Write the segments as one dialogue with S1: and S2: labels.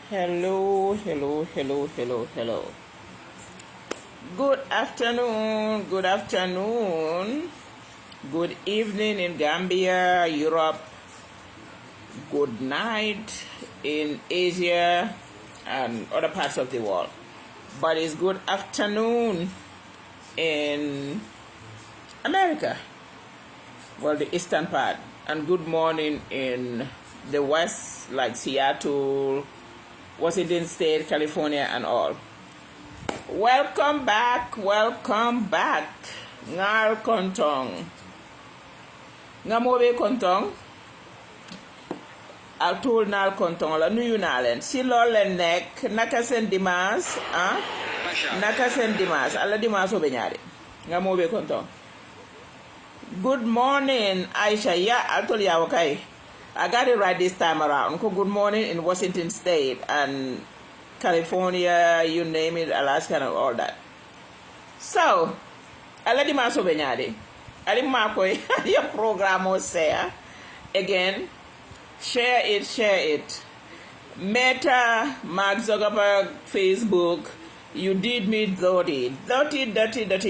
S1: Hello, hello, hello, hello, hello. Good afternoon, good afternoon. Good evening in Gambia, Europe. Good night in Asia and other parts of the world. But it's good afternoon in America, well, the eastern part, and good morning in the west, like Seattle, Washington State, California, and all. Welcome back, welcome back. Ngal kontong. Ngamobe kontong. Altul nal kontong la nuyu naa leen si lool leen nekk naka seen dimanche naka seen dimanche alla dimanche o be ñaari ngamobe kontong. Good morning, Aisha. Yeah, I told you okay. I got it right this time around. Good morning in Washington State and California, you name it, Alaska and all that. So, ala di maso benyadi. Ali makoy your program o say again. Share it. Meta, Mark Zuckerberg, Facebook, you did me dirty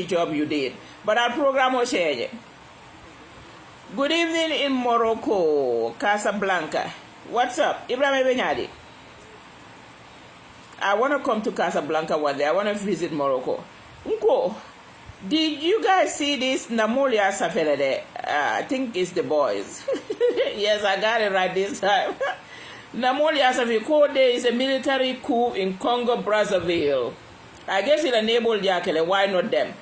S1: job you did. But our program will share it. Good evening in Morocco, Casablanca. What's up? Ibrahim Benyadi. I want to come to Casablanca one day. I want to visit Morocco. Unko, did you guys see this Namulia Safelede? I think it's the boys. Yes, I got it right this time. Namulia Safelede is a military coup in Congo, Brazzaville. I guess it enabled Yakele. Why not them?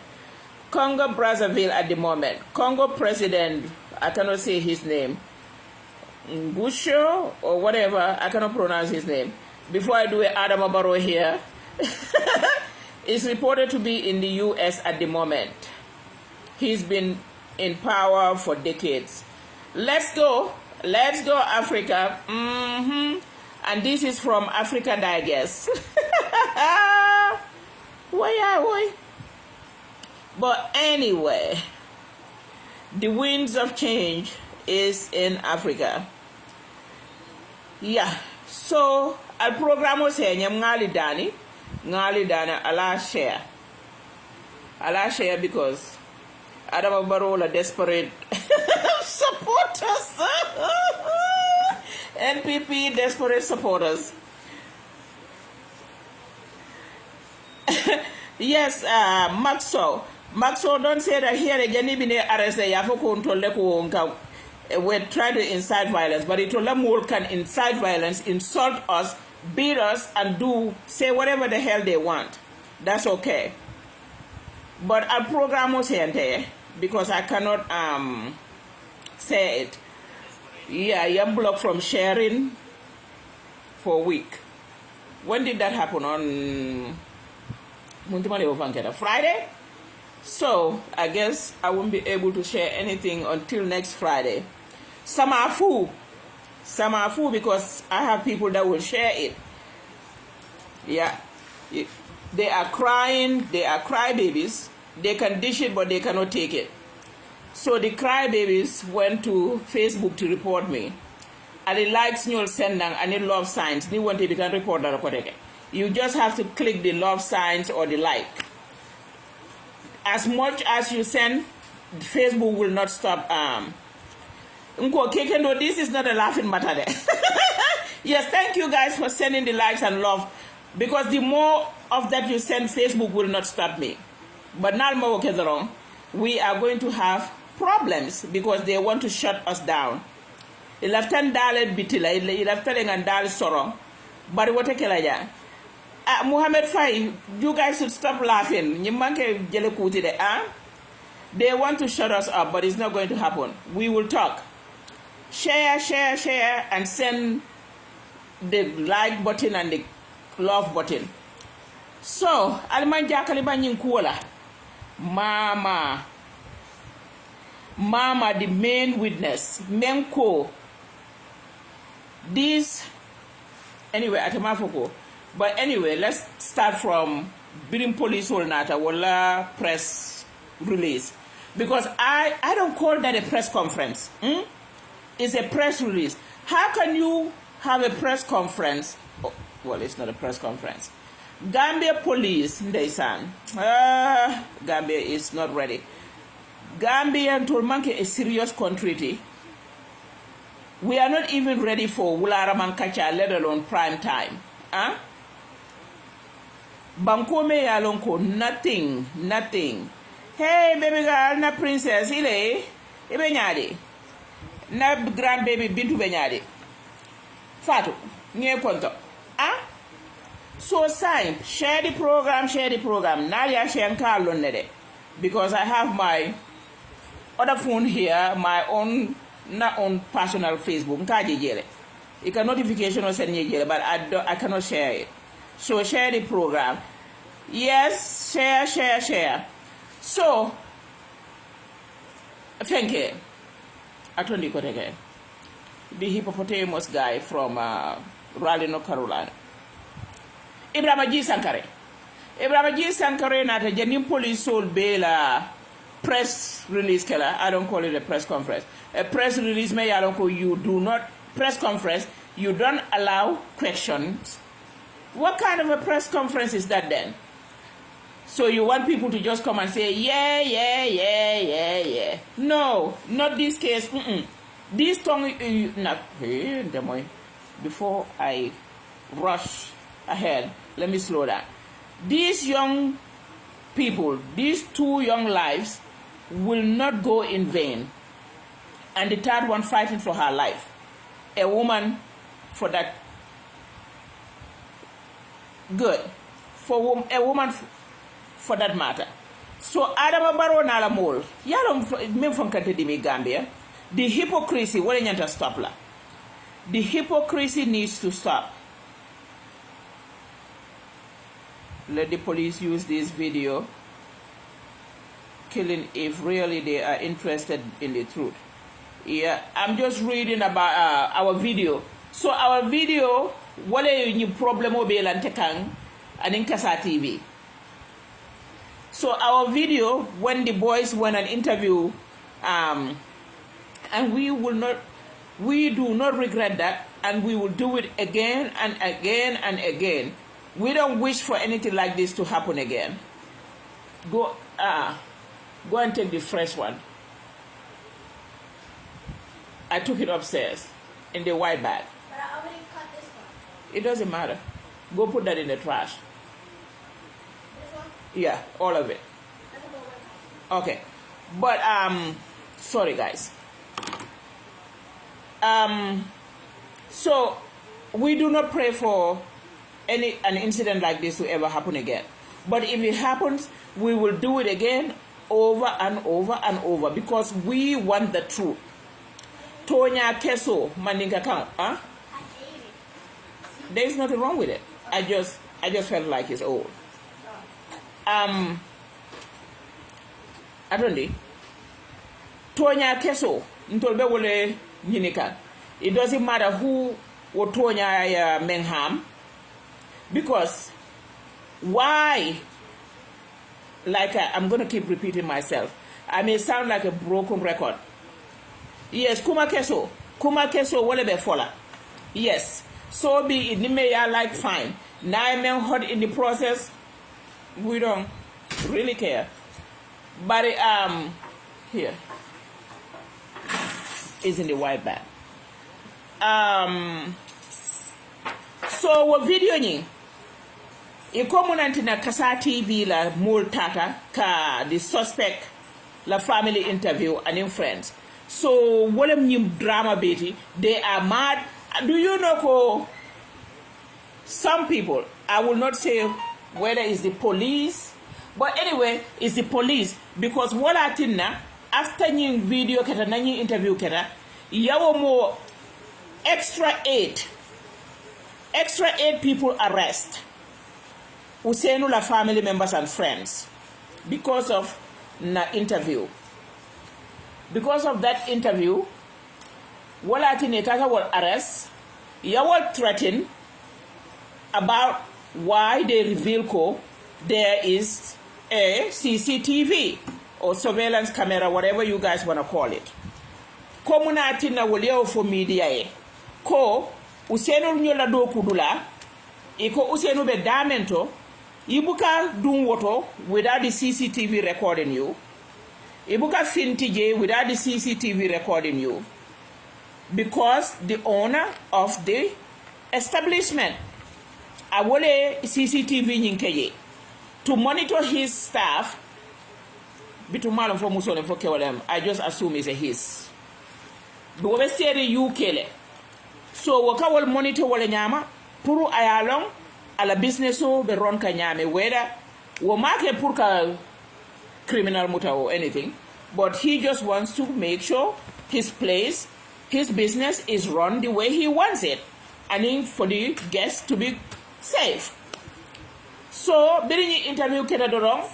S1: Congo, Brazzaville at the moment. Congo president, I cannot say his name. Ngusho or whatever, I cannot pronounce his name. Before I do Adam Abaro here, is reported to be in the U.S. at the moment. He's been in power for decades. Let's go, Africa. And this is from Africa Digest. Why? But anyway, the winds of change is in Africa. Yeah, so al programo se nyam ngali dani ala share because Adam Barola desperate supporters. NPP desperate supporters. Yes, Maxwell, don't say that here again. We're trying to incite violence, but it can incite violence, insult us, beat us, and say whatever the hell they want. That's okay. But our program was here because I cannot say it. Yeah, you're blocked from sharing for a week. When did that happen? On Friday? So I guess I won't be able to share anything until next Friday. Some are fool because I have people that will share it. Yeah, they are crying. They are crybabies. They can dish it, but they cannot take it. So the crybabies went to Facebook to report me. And it likes you sending and it love signs. You want to become reporter. You just have to click the love signs or the like. As much as you send, Facebook will not stop. This is not a laughing matter. Yes, thank you guys for sending the likes and love. Because the more of that you send, Facebook will not stop me. But now we are going to have problems because they want to shut us down. Muhammad Fai, you guys should stop laughing. They want to shut us up, but it's not going to happen. We will talk. Share, and send the like button and the love button. So, Mama, the main witness, Menko. Anyway, Atamafoko. But anyway, let's start from Bidding Police Holnata Walla press release. Because I don't call that a press conference. It's a press release. How can you have a press conference well, it's not a press conference. Gambia police, ndeysaan. Gambia is not ready. Gambia and Tulmanke is serious country. We are not even ready for Wulara Mankacha, let alone prime time. Bankome yalonko, nothing. Hey, baby girl, na princess, ile, ibenyadi. Na grandbaby bintu benyadi. Fatu, nye konto. So sign, share the program. Nadia share Carlon nede. Because I have my other phone here, my own, not on personal Facebook. You can notification or send you, but I cannot share it. So share the program. Yes, share. So, thank you. Atondi Koteke, the hippopotamus guy from Raleigh, North Carolina. J. Sankare nata janim police sold bail press release killer. I don't call it a press conference. A press release may you do not press conference. You don't allow questions. What kind of a press conference is that then? So you want people to just come and say yeah. No, not this case. This tongue not. Before I rush ahead, let me slow down. These young people, these 2 young lives will not go in vain. And the third one fighting for her life. A woman for that. Good. For a woman for that matter. So Adama Barrow nala mol. Yalom mem from Katedimi Gambia. The hypocrisy, what you stop la? The hypocrisy needs to stop. Let the police use this video killing if really they are interested in the truth. Yeah, I'm just reading about our video. So our video, what are your problem mobile and tekang and in Kasa TV. So our video, when the boys went an interview, and we do not regret that, and we will do it again and again and again. We don't wish for anything like this to happen again. Go and take the fresh one. I took it upstairs in the white bag.
S2: But I already cut this one.
S1: It doesn't matter. Go put that in the trash.
S2: This one?
S1: Yeah, all of it. Okay. But sorry guys. So we do not pray for an incident like this to ever happen again. But if it happens, we will do it again over and over and over because we want the truth. Tonya Keso Mandinka Kang, huh? There's nothing wrong with it. I just felt like it's old. Atondi. Tonya Keso Ntolbe wole Nyinika. It doesn't matter who or Tonya Mengham. Because why? Like I'm going to keep repeating myself. I may sound like a broken record. Yes, Kuma Keso wole be fola. Yes, so be it. May I like fine. Now men hot in the process. We don't really care. But here is in the white bag. So what video ni? Ikomunanti na Kasa TV la multata ka the suspect la family interview and in friends. So what am drama baby? They are mad. Do you know some people? I will not say whether it's the police, but anyway, it's the police because what I think na after new video keta na new interview keta yawo mo extra 8 people arrest Usenu la family members and friends because of na interview. Because of that interview, wala tinetaka will arrest, ya will threaten about why they reveal there is a CCTV or surveillance camera, whatever you guys want to call it. Komunati na wale for media ko usenu nyola do kudula iko usenu be damento ibuka dum woto without the CCTV recording you. Ibuka fintije without the CCTV recording you. Because the owner of the establishment awole CCTV nyinkeye to monitor his staff bitumalum for musole for kewalem. I just assume it's a his. Because steri ukele. So waka will monitor wale nyama puru ayalong ala business o be ron ka nyame whether wo make pour ka criminal muta or anything, but he just wants to make sure his place, his business is run the way he wants it, and for the guests to be safe. So during the interview kedadorong,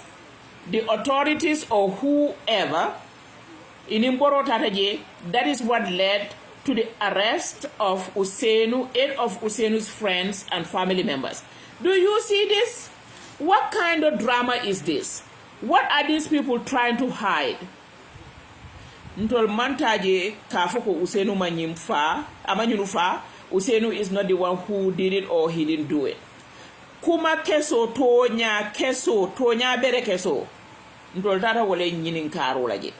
S1: the authorities or whoever in Imboro Tataje, that is what led to the arrest of Usenu, 8 of Usenu's friends and family members. Do you see this? What kind of drama is this? What are these people trying to hide? Ntol mantaje kafoko Usenu manyimfa, amanyunufa, Usenu is not the one who did it or he didn't do it. Kuma keso tonya bere keso. Ntol tata wole nyinin karo laje.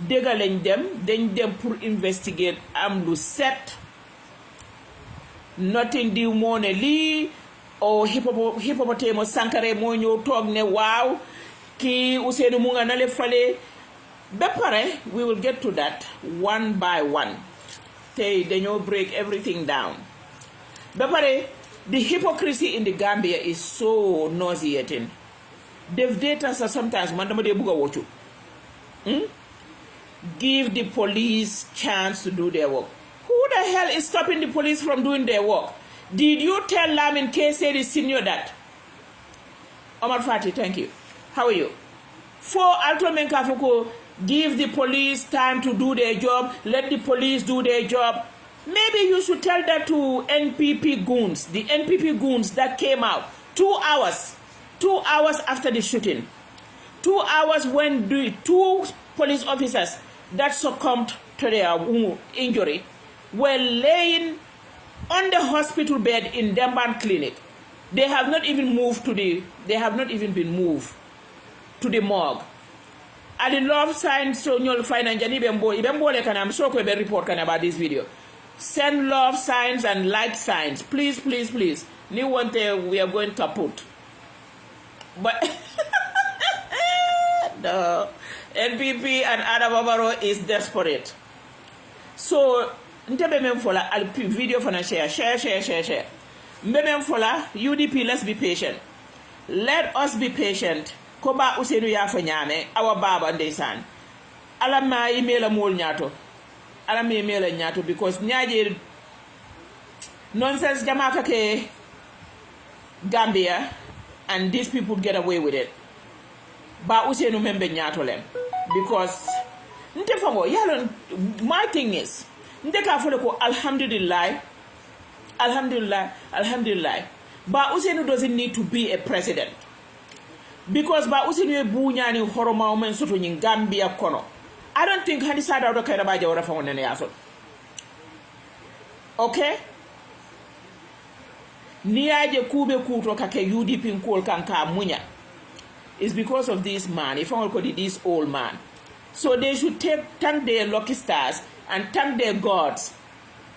S1: Dega lañ dem pour investigate am lu set nothing di moo ne lii o hippopotamo Sankare moo ñëw toog ne waaw kii Ousainou mu nga nale fale ba pare we will get to that one by one tey dañoo break everything down ba pare the hypocrisy in the Gambia is so nauseating. Def data sometimes man dama dee bugg a woccu give the police chance to do their work. Who the hell is stopping the police from doing their work? Did you tell Lamin K. Senior that? Omar Fati, thank you. How are you? For Alto Menkafuko, give the police time to do their job. Let the police do their job. Maybe you should tell that to NPP goons, the NPP goons that came out 2 hours after the shooting. 2 hours when the 2 police officers that succumbed to their injury were laying on the hospital bed in Demban Clinic. They have not even moved to the. They have not even been moved to the morgue. And the love signs so you'll find and Jani Bembo I'm sure we will report about this video. Send love signs and like signs, please, please, please. New one day we are going kaput. But no. NPP and Adababaro is desperate. So, ntebe fola al video fana share. Mbemem fola UDP, let's be patient. Let us be patient. Koba Ousainou ya fanyame our baba ndesan. Ala ma email amol nyato. Ala ma email nyato because nyaje nonsense jamaka ke Gambia and these people get away with it. Ba Ousainou membe nyato len. Because my thing is alhamdulillah. Ba Ousainou doesn't need to be a president. Because Ba Ousainou bunyani horoma men soto in Gambia kono. I don't think hani sada do kayda ba jawra fa wonene yasol. Okay? Niaje kube kuto kake UDP nkol kanka munya. It's because of this man, if I call it this old man. So they should thank their lucky stars and thank their gods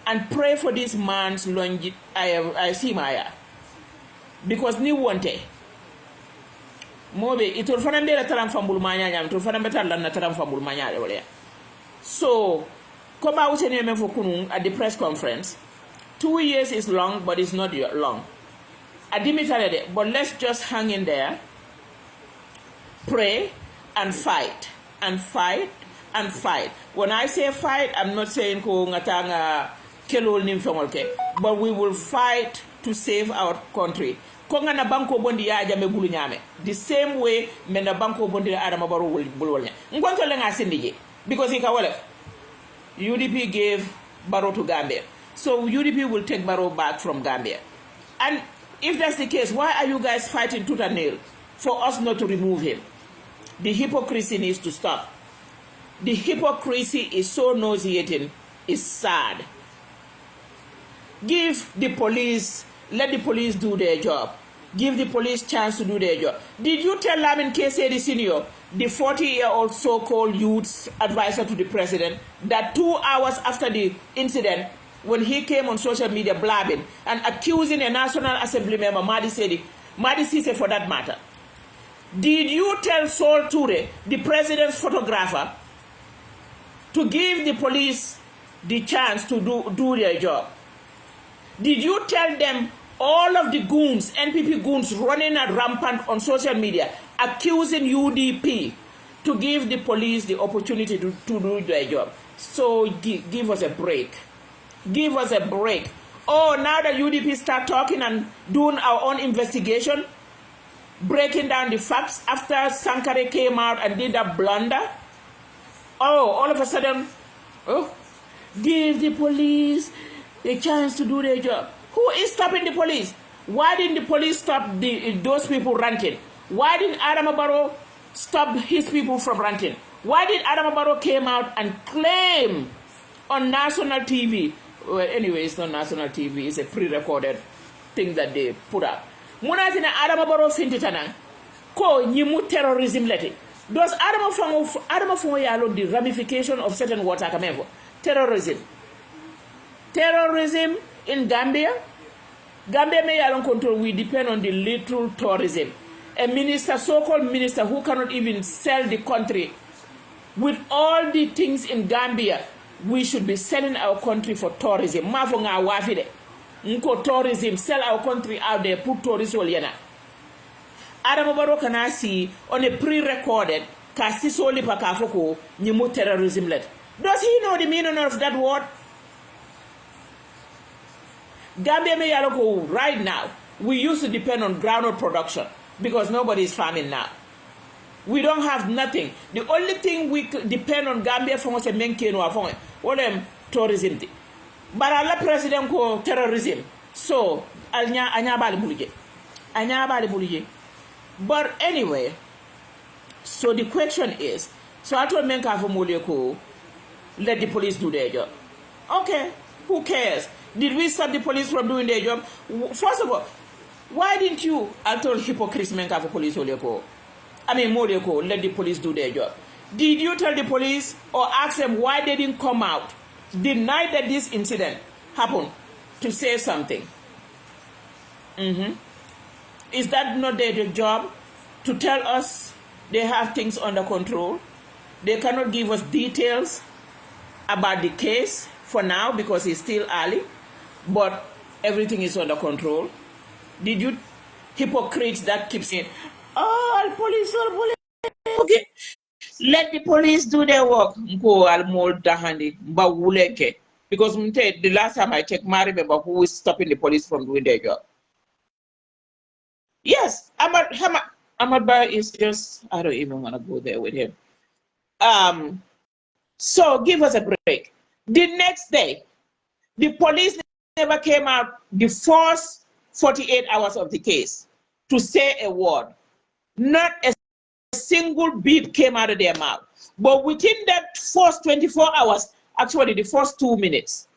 S1: and pray for this man's simaya. Because ni wante. Mobe itol fana ndela taram fambul manya nyam itol fana betal na taram fambul manya wala. So Koba Ousainou memfo kunun at the press conference. 2 years is long, but it's not long. Adimitale, but let's just hang in there. Pray and fight and fight and fight. When I say fight, I'm not saying ko ngatanga kelol nim fengolke, but we will fight to save our country. Ko ngana banko bondi ya jame bulu nyame. The same way mena banko bondi Adama Barrow bulu nya. Ngonto lenga sindije because he kawale. UDP gave Barrow to Gambia. So UDP will take Barrow back from Gambia. And if that's the case, why are you guys fighting tooth and nail for us not to remove him? The hypocrisy needs to stop. The hypocrisy is so nauseating, it's sad. Give the police let the police do their job. Give the police chance to do their job. Did you tell Lamin K.C.A. Senior, the 40-year-old so-called youth advisor to the president, that 2 hours after the incident, when he came on social media blabbing and accusing a National Assembly member, Madi Sise for that matter, did you tell Sol Toure, the president's photographer, to give the police the chance to do their job? Did you tell them all of the goons, NPP goons running at rampant on social media, accusing UDP, to give the police the opportunity to do their job? So give us a break. Give us a break. Oh, now that UDP start talking and doing our own investigation, breaking down the facts after Sankare came out and did that blunder. Oh, all of a sudden, oh, give the police a chance to do their job. Who is stopping the police? Why didn't the police stop those people ranting? Why didn't Adam Barrow stop his people from ranting? Why did Adam Barrow came out and claim on national TV? Well, anyway, it's not national TV. It's a pre-recorded thing that they put up. Munatina Adam Barrow fintitana ko nyimu terrorism leti. Does Adam Fongo yalo the ramification of certain water kamevo? Terrorism. Terrorism in Gambia. Gambia may alone control, we depend on the little tourism. A minister, so-called minister, who cannot even sell the country. With all the things in Gambia, we should be selling our country for tourism. Mafonga wafide. Nko tourism, sell our country out there, put tourists oliana. Adam Barrow can see on a pre-recorded, kasi soli pakafoko, nyimu terrorism let. Does he know the meaning of that word? Gambia may yaloko right now. We used to depend on groundnut production because nobody is farming now. We don't have nothing. The only thing we depend on Gambia for was a menkeno afong. What them tourism. But Allah president ko terrorism. So anya bali bulije. But anyway, so the question is, so I told Menka for Moleko, let the police do their job. Okay, who cares? Did we stop the police from doing their job? First of all, why didn't you, I told hypocrisy Menka for police Moleko, let the police do their job? Did you tell the police or ask them why they didn't come out the night that this incident happened to say something? Is that not their job to tell us they have things under control? They cannot give us details about the case for now because it's still early, but everything is under control. Did you hypocrites that keep saying, oh, police, okay, let the police do their work. Because the last time I checked, I remember who is stopping the police from doing their job. Yes, Ahmad Bar is just, I don't even want to go there with him. So give us a break. The next day, the police never came out the first 48 hours of the case to say a word. Not a single beep came out of their mouth. But within that first 24 hours, actually the first 2 minutes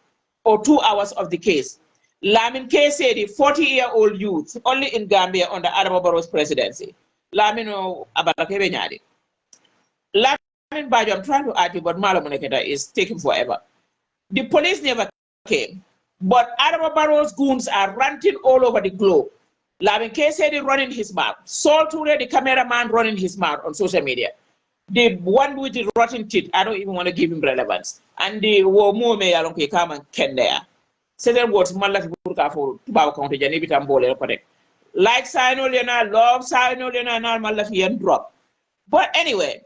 S1: or 2 hours of the case, Lamin K.C.A., the 40-year-old youth, only in Gambia under Adama Barrow's presidency. Lamin Abarakebe Lamin Bajo, I'm trying to argue, but Malamuneketa is taking forever. The police never came, but Adama Barrow's goons are ranting all over the globe. Lamin K.C.A. running his mouth. Sol Toure, the cameraman, running his mouth on social media. The one with the rotten teeth, I don't even want to give him relevance. And the Womume Alonke come and Ken there. Certain words, Malaki Burka for Tuba County, Janibit and Bole, correct. Like Sinolena, love Sinolena, and Malaki and drop. But anyway,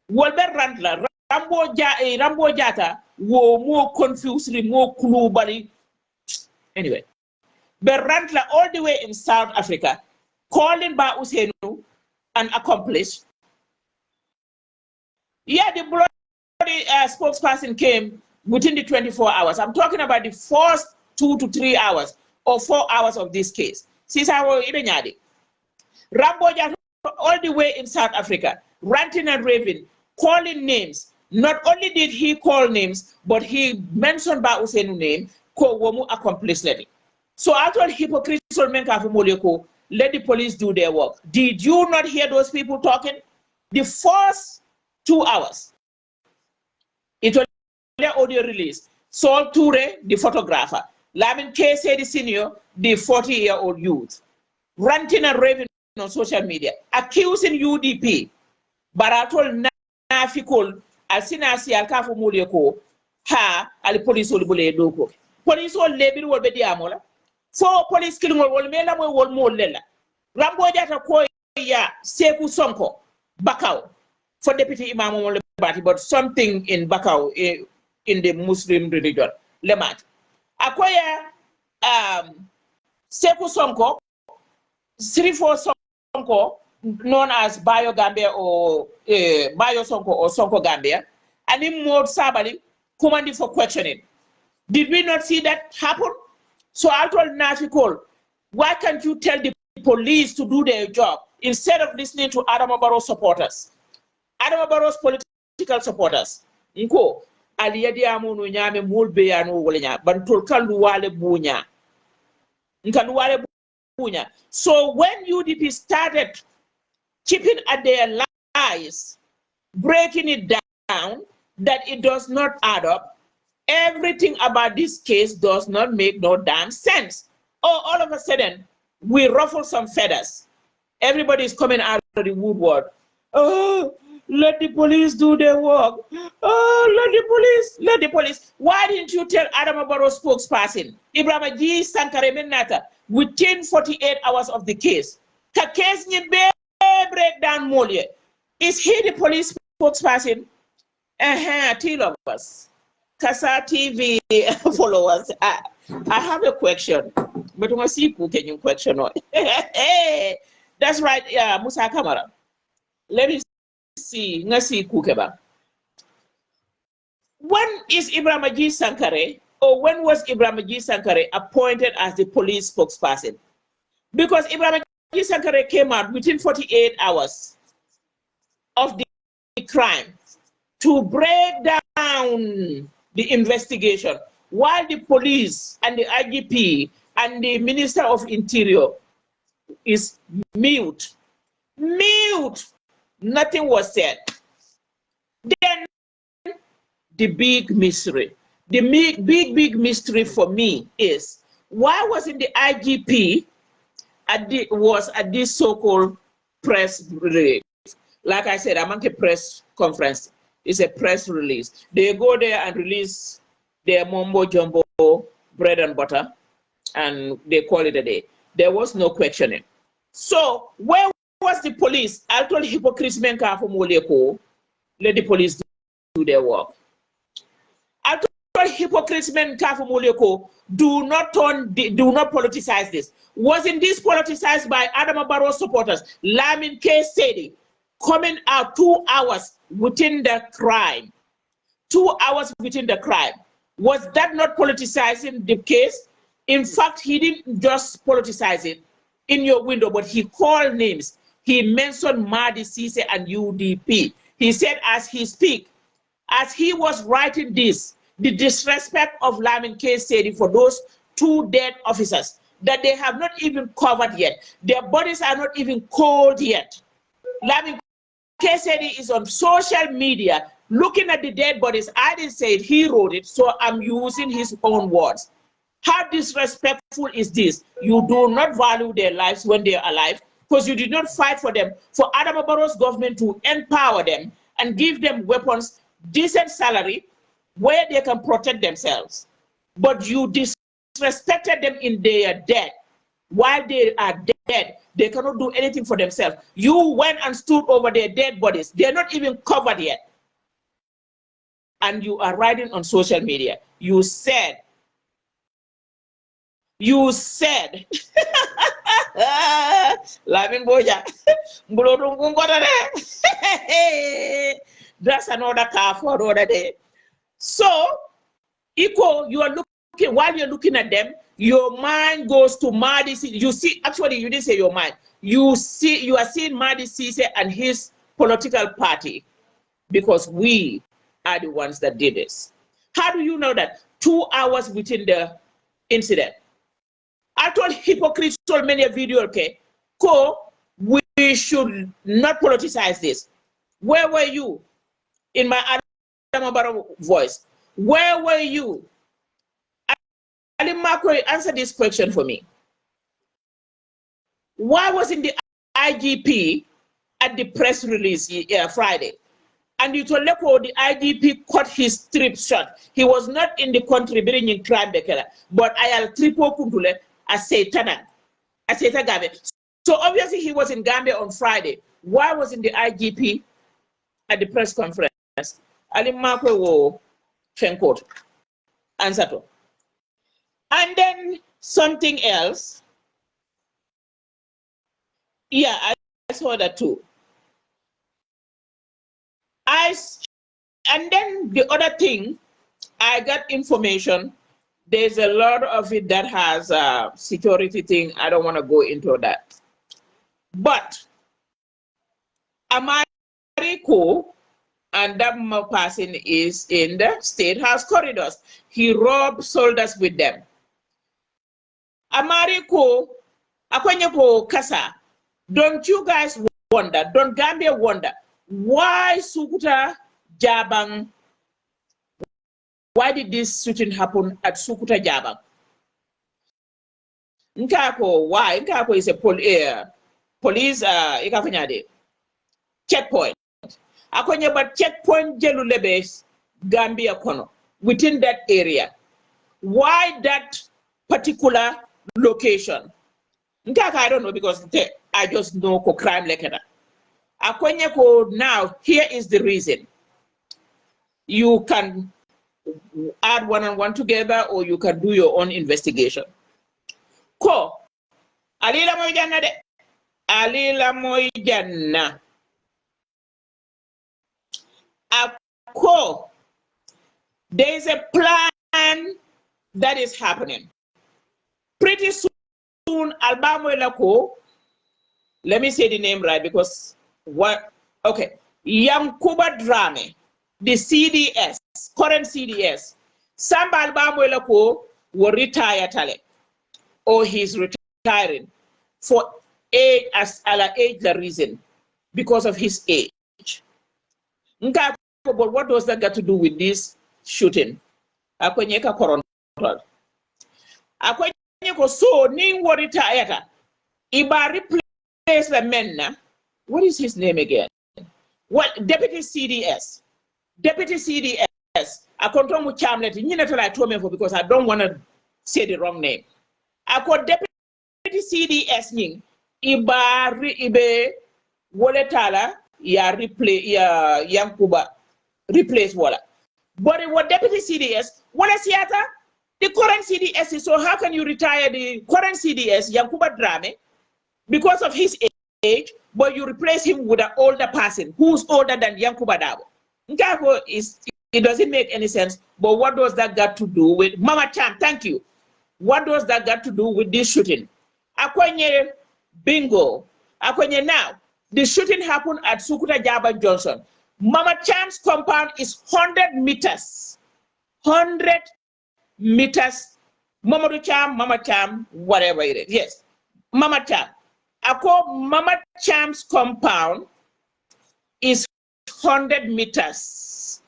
S1: Walbert Rantler, Rambo Jata, were more confused, more globally. Anyway, but Rantler all the way in South Africa, calling Ba Usenu an accomplice. Yeah, the bloody spokesperson came within the 24 hours. I'm talking about the first 2 to 3 hours or 4 hours of this case. Since I was even Rambo Jata all the way in South Africa, ranting and raving, calling names. Not only did he call names, but he mentioned Ba Usenu's name, called Womu accomplice lady. So I told hypocrites, let the police do their work. Did you not hear those people talking? The first 2 hours, it was the audio release. Saul Toure, the photographer. Lamin K. the senior, the 40-year-old youth. Ranting and raving on social media, accusing UDP. But I told Nafikol, as soon as he alkafu mulieko, ha, ali police will be doko. Police will label will be diamola. So police killing will mela will more lela. Rambo jata ko ya Seku Sonko, Bakau, for Deputy Imam Bati, but something in Bakau in the Muslim religion. Lemat. Akoya Seku Sonko, 3-4 Sonko, known as Bayo Gambia or Bayo Sonko or Sonko Gambia, and in more Sabali, commanding for questioning. Did we not see that happen? So I told Nafikol, why can't you tell the police to do their job instead of listening to Adama Barrow's supporters? Adama Barrow's political supporters. Nko, aliyadi amunu nyame mulbe ya nuwolenya, bantul kaluwale bunya. Nkaluwale bunya. So when UDP started keeping at their lies, breaking it down, that it does not add up, everything about this case does not make no damn sense. Oh, all of a sudden, we ruffle some feathers. Everybody is coming out of the woodwork. Oh, let the police do their work. Oh, let the police. Why didn't you tell Adama Barrow spokesperson, Ibrahim G. Sankare Menata, within 48 hours of the case? Ka case ni be breakdown molye. Is he the police spokesperson? Tell of us. Kasa TV followers, I have a question. But we see who can you question? That's right, Musa Kamara. Let me see. Ngasi Kukeba. When is Ibrahim G. Sankare, or when was Ibrahim G. Sankare appointed as the police spokesperson? Because Ibrahim G. Sankare came out within 48 hours of the crime to break down the investigation, while the police and the IGP and the Minister of Interior is mute. Mute. Nothing was said. Then the big mystery. The big mystery for me is, why wasn't the IGP was at this so-called press release? Like I said, among a press conference, it's a press release. They go there and release their mumbo jumbo bread and butter, and they call it a day. There was no questioning. So where was the police? I told hypocrites men let the police do their work. I told hypocrites men do not politicize this. Wasn't this politicized by Adama Barrow supporters? Lamin K. Sedi coming out 2 hours within the crime. 2 hours within the crime. Was that not politicizing the case? In fact, he didn't just politicize it in your window, but he called names. He mentioned Madi Cisse and UDP. He said as he speak, as he was writing this, the disrespect of Lamin K. Sedi for those 2 dead officers that they have not even covered yet. Their bodies are not even cold yet. Lamin K. Sedi is on social media looking at the dead bodies. I didn't say it, he wrote it, so I'm using his own words. How disrespectful is this? You do not value their lives when they are alive, because you did not fight for them, for Adama Barrow's government to empower them and give them weapons, decent salary, where they can protect themselves. But you disrespected them in their death. While they are dead, they cannot do anything for themselves. You went and stood over their dead bodies. They're not even covered yet. And you are writing on social media. You said, Lamin Boja, that's another car for another day. So, Iko, you are looking, while you're looking at them, your mind goes to Madi Cisse. You see, actually, you didn't say your mind. You are seeing Madi Cisse and his political party, because we are the ones that did this. How do you know that? 2 hours within the incident. I told hypocrites so many video, okay, we should not politicize this. Where were you in my Adam Barrow voice? Where were you? Ali Marco, answer this question for me. Why wasn't the IGP at the press release Friday? And you told the IGP cut his trip short. He was not in the country bringing crime, but I will triple kuntule as Satan. So obviously he was in Gambia on Friday. Why wasn't the IGP at the press conference? Ali Marco will quote answer to. And then something else. Yeah, I saw that too. And then the other thing, I got information. There's a lot of it that has a security thing. I don't want to go into that. But Amarico and that person is in the State House corridors. He robbed soldiers with them. Amarico, Akwenyeko Kasa, don't you guys wonder, don't Gambia wonder, why Sukuta Jabang, why did this shooting happen at Sukuta Jabang? Nkako, why? Nkako is a police checkpoint. Akonye but checkpoint Jelulebes, Gambia Kono, within that area. Why that particular location? Nkaka, I don't know, because I just know crime like that. Akonye ko now, here is the reason. You can add one and one together, or you can do your own investigation. Ko, alila moy janna de. Alila moy janna. Ako, there is a plan that is happening. Pretty soon, Albamo Lako, let me say the name right because what? Okay, 𝒂𝒄𝒏𝒏, the CDS, current CDS, Samba Albamo Lako will retire tale, or he's retiring for age as the reason because of his age. But what does that got to do with this shooting? Akwenyeka korontal. Akwenyeko so ni retire. Iba replace the men. What is his name again? What Deputy CDS? Deputy CDS. I control mu chamlet. I told me because I don't want to say the wrong name. I call Deputy CDS ning. Ibe woletala ya replace ya Yankuba replace wala. But what Deputy CDS, what is yata? The current CDS is, so how can you retire the current CDS, 𝒂𝒄𝒏𝒏, because of his age, but you replace him with an older person who's older than 𝒂𝒂𝒏. It doesn't make any sense, but what does that got to do with, Mama Chan, thank you. What does that got to do with this shooting? Akwenye bingo. Akwenye now, the shooting happened at Sukuta Jabba Johnson. Mama Chan's compound is 100 meters. 100 meters. Mama Cham, whatever it is. Yes. Mama Cham. I call Mama Cham's compound is 100 meters.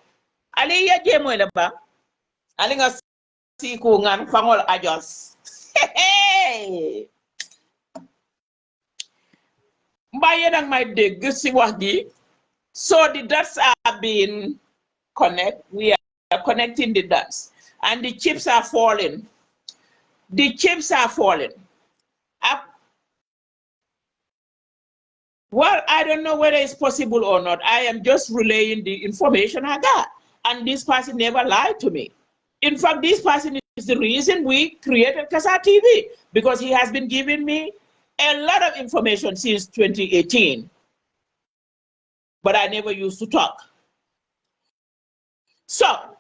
S1: Ali ya jemo eleba. Ali nga siku ngan fangol ajos. Hey. Mbaye nang may deg si wax gi. So the dots are being we are connecting the dots, and the chips are falling. The chips are falling. Well, I don't know whether it's possible or not. I am just relaying the information I got, and this person never lied to me. In fact, this person is the reason we created Casa TV, because he has been giving me a lot of information since 2018. But I never used to talk. So,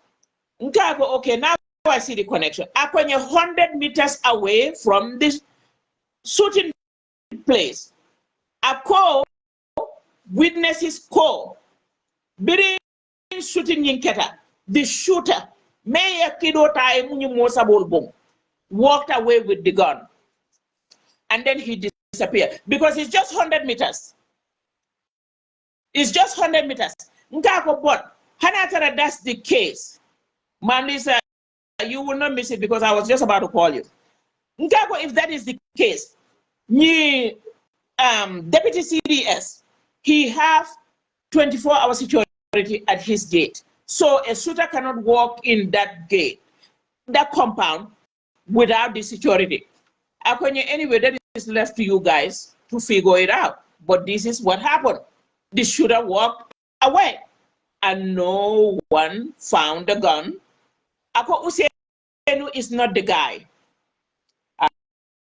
S1: okay, now I see the connection. I'm 100 meters away from this shooting place. I call witnesses call. Bidding shooting Yinketa, the shooter, walked away with the gun. and then he disappeared because it's just 100 meters. It's just 100 meters. Nkako, but Hanatara, that's the case. Ma'am Lisa, you will not miss it because I was just about to call you. Nkako, if that is the case, Deputy CDS, he have 24-hour security at his gate. So a shooter cannot walk in that gate, that compound, without the security. Anyway, that is left to you guys to figure it out. But this is what happened. The shooter walked away, and no one found the gun. Ako Usenu is not the guy.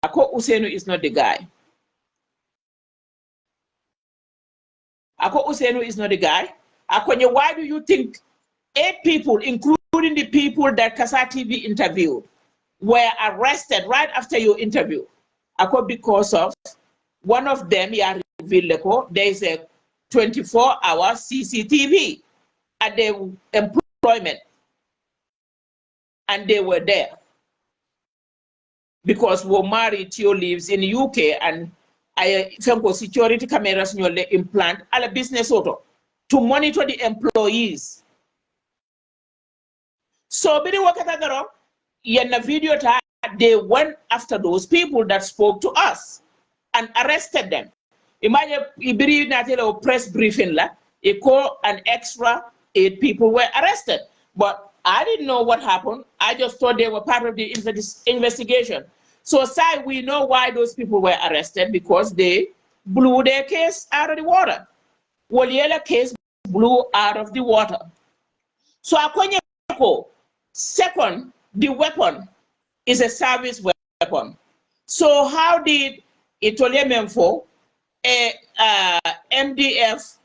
S1: Ako Usenu is not the guy. Ako Usenu is not the guy. Akonye, why do you think 8 people, including the people that Kasa TV interviewed, were arrested right after your interview? Ako, because of one of them, there is a 24-hour CCTV at the employment, and they were there because Womari Tio lives in the UK, and I think security cameras implant at a business auto to monitor the employees. So, bidi wakata the video they went after those people that spoke to us and arrested them. Imagine ibiri natelo press briefing la, an extra 8 people were arrested. But I didn't know what happened. I just thought they were part of the investigation. So, we know why those people were arrested, because they blew their case out of the water. Waliela case blew out of the water. So, second, the weapon is a service weapon. So, how did Itolememfo, MDF?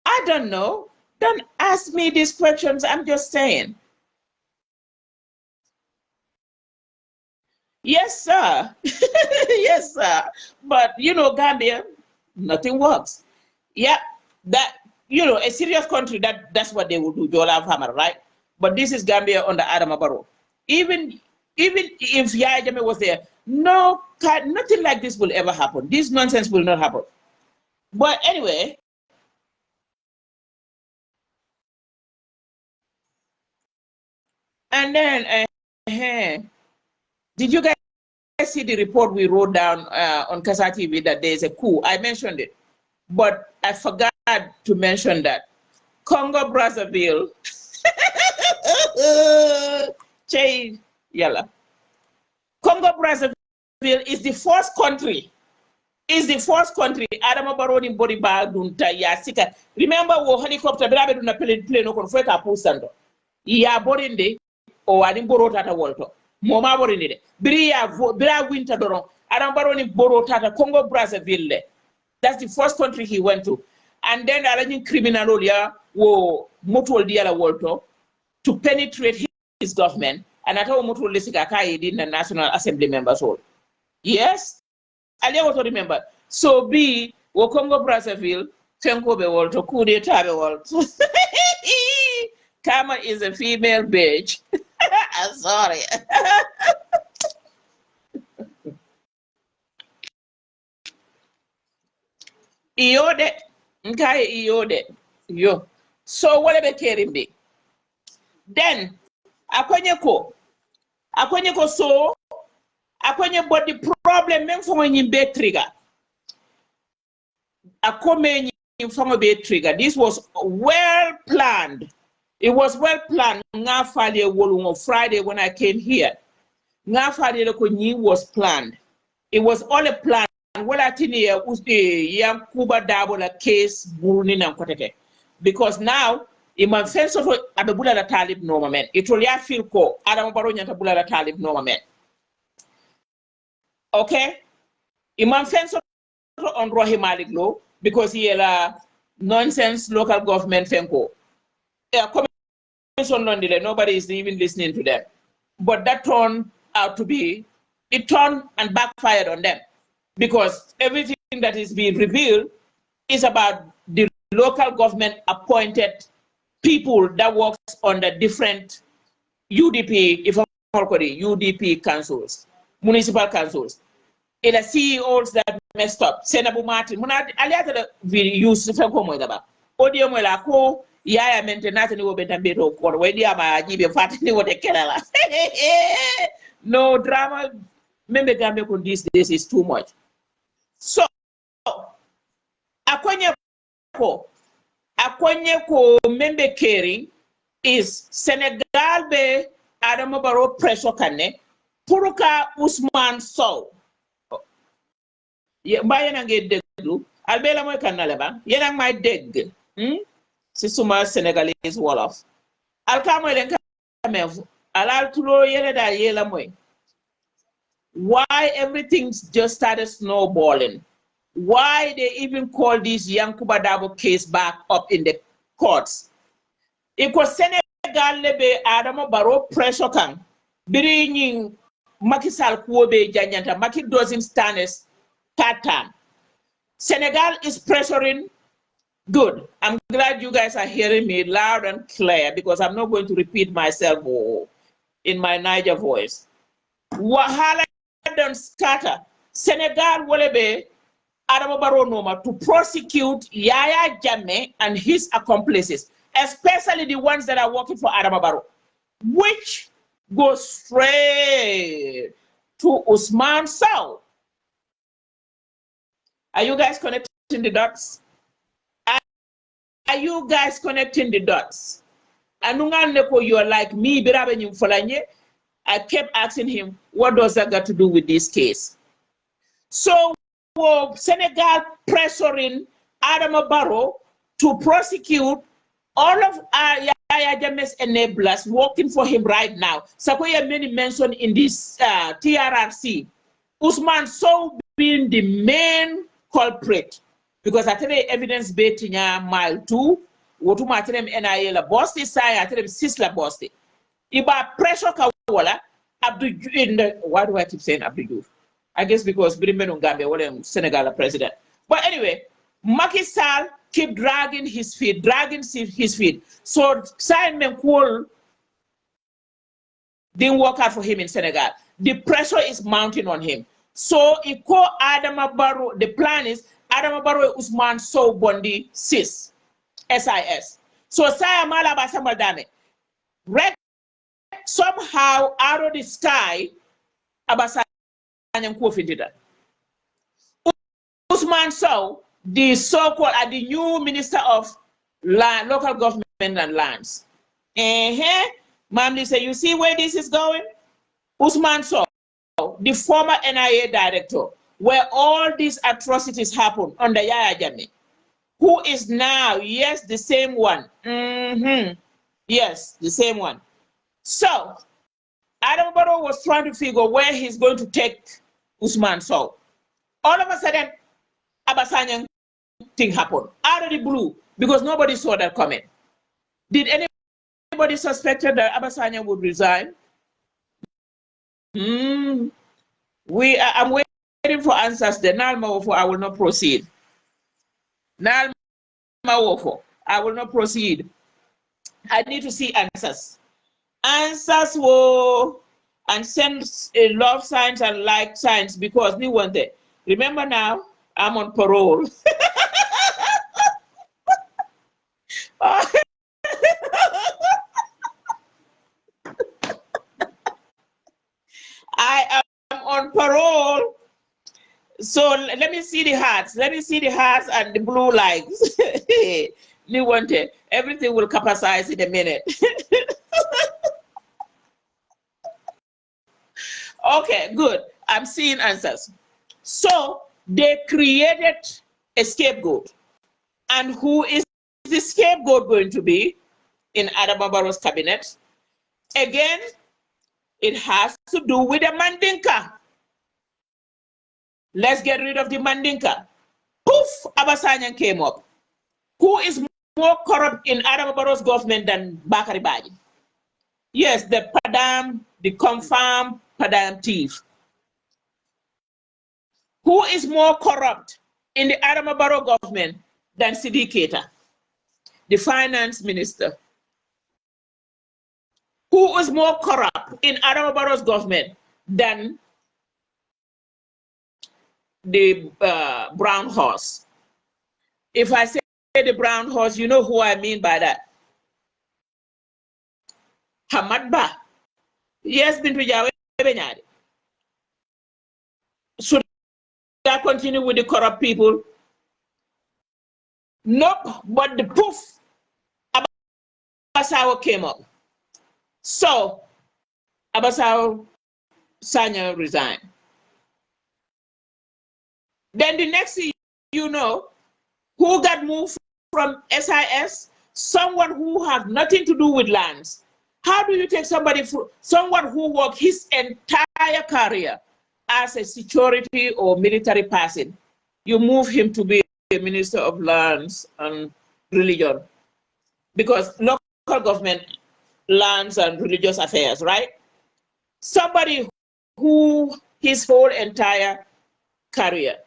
S1: I don't know. Don't ask me these questions. I'm just saying. Yes, sir. Yes, sir. But, Gambia, nothing works. Yeah, that, a serious country, that's what they will do, Jola Hammer, right? But this is Gambia under Adama Barrow. Even if Yaya Jammeh was there, nothing like this will ever happen. This nonsense will not happen. But anyway, and then, did you guys see the report we wrote down on Kasa TV that there's a coup? I mentioned it, but I forgot to mention that Congo Brazzaville, Congo Brazzaville is the first country. Adama Barrow in body bag dunta ya sika. Remember wo helicopter brabe duna plane no kon foi ka pusando. Ya borinde o wadi boro tata wolto. Moma borinde de. Bira winter doron. Adama Barrow ni boro tata Congo Brazzaville. That's the first country he went to. And then arranging criminal ya wo motol diala wolto to penetrate his government. And I told motol lesika kai in the National Assembly members all. Yes? I never remember. So B, wo Congo Brazzaville, Tenko be wolto, coup d'etat be wolto. Kama is a female bitch. I'm sorry. Iode, nkai iode, yo. So what about Kerimbi? Then, akonyeko so, but the problem men for when you be trigger. Akome from be trigger. This was well planned. It was well planned. Nga Friday on Friday when I came here. Nga Friday was planned. It was all a plan. Well, I think young Kuba Dabola case burning and Koteke. Because now, in my sense of Adabula the Talib Norman, it will feel ko Adam Baronia Tabula the Talib Norman. Okay? In my sense of on Rohi Malik law, because he a nonsense local government fenko. Nobody is even listening to them. But that turned out to be, it turned and backfired on them. Because everything that is being revealed is about the local government appointed people that works under different UDP, if I'm UDP councils, municipal councils. Ila CEOs that messed up. Senabu Martin, muna aliata da use fenko mo daba. Audio mo la ko yaya maintenance ni wo betambeto ko wedi ama ajibe fati ni wote kelala. No drama. Membe Gambia con these days is too much. So akwenye ko membe caring is Senegal be Adama Barrow pressure kane puruka Ousmane Sow. Mba yena nge deglu albela moy kanale ba yena may deg si suma Senegalese wolof alka moy len kamev alal tulo yele da yela moy why everything just started snowballing, why they even call this Yankuba Dabo case back up in the courts. It was Senegal lebe Adama Barrow pressure kan bringing Macky Sall kuobe janyanta Macky doesn't stand as pattern. Senegal is pressuring. Good. I'm glad you guys are hearing me loud and clear because I'm not going to repeat myself in my Niger voice. Wahala don't scatter. Senegal wolebe Adama Barrow Noma to prosecute Yaya Jammeh and his accomplices, especially the ones that are working for Adama Barrow, which go straight to Ousmane Sow. Are you guys connecting the dots? Are you guys connecting the dots? Anunganeko, you're like me, I kept asking him, what does that got to do with this case? So Senegal pressuring Adama Barrow to prosecute all of Yaya Jammeh's enablers working for him right now. Sakoya many mentioned in this TRRC, Ousmane Sow being the main culprit. Because I tell you evidence betting mile 2, wotuma atrem NIA la bosti sai atrem sisla bosti. Iba pressure kawala Abdou in the why do I keep saying Abdou? I guess because Birimben Gambia was Senegal president. But anyway, Macky Sall keep dragging his feet. So Simon Kool didn't work out for him in Senegal. The pressure is mounting on him. So he called Adama Barrow. The plan is Adama Barrow Ousmane Sow Bondi SIS. So Saya Malaba Samadame. Somehow out of the sky, Abasa Ousmane Sow, the so-called the new minister of land, local government and lands. Mamli say, you see where this is going? Ousmane Sow, the former NIA director, where all these atrocities happen under Yaya Jammeh, who is now, yes, the same one. Yes, the same one. So, Adama Barrow was trying to figure where he's going to take Ousmane Sow. All of a sudden, Abasanyang thing happened out of the blue because nobody saw that coming. Did anybody suspect that Abasanyang would resign? I'm waiting for answers. The Nalma I will not proceed. Nalma I will not proceed. I need to see answers. Answers will and send love signs and like signs because they want it. Remember now, I'm on parole. I am on parole. So let me see the hearts. Let me see the hearts and the blue lights. You want it. Everything will capsize in a minute. Okay, good. I'm seeing answers. So they created a scapegoat. And who is the scapegoat going to be in Adama Barrow's cabinet? Again, it has to do with the Mandinka. Let's get rid of the Mandinka. Poof, Abasanyang came up. Who is more corrupt in Adama Barrow's government than Bakari Badji? Yes, the Padam, the confirmed Padam thief. Who is more corrupt in the Adama Barrow government than Sidi Keita, the finance minister? Who was more corrupt in Adama Barrow's government than the brown horse? If I say the brown horse, you know who I mean by that. Hamad Ba. Yes, 𝒕𝒉𝒊𝒏. Should I continue with the corrupt people? Nope, but the proof Abasawo came up. So, Abasawo Sanya resigned. Then the next thing you know, who got moved from SIS? Someone who had nothing to do with lands. How do you take someone who worked his entire career as a security or military person, you move him to be a minister of lands and religion? Because local government, lands and religious affairs, right? Somebody who his whole entire career.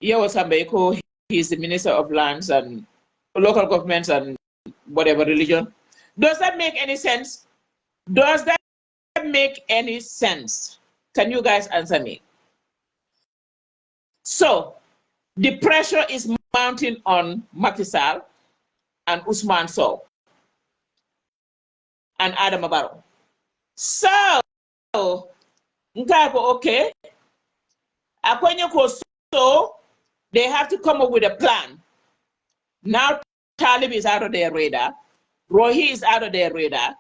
S1: He's the minister of lands and local governments and whatever religion. Does that make any sense? Does that make any sense? Can you guys answer me? So the pressure is mounting on Macky Sall and Ousmane Sow and Adama Barrow. So okay, so they have to come up with a plan. Now Talib is out of their radar, Rohi is out of their radar,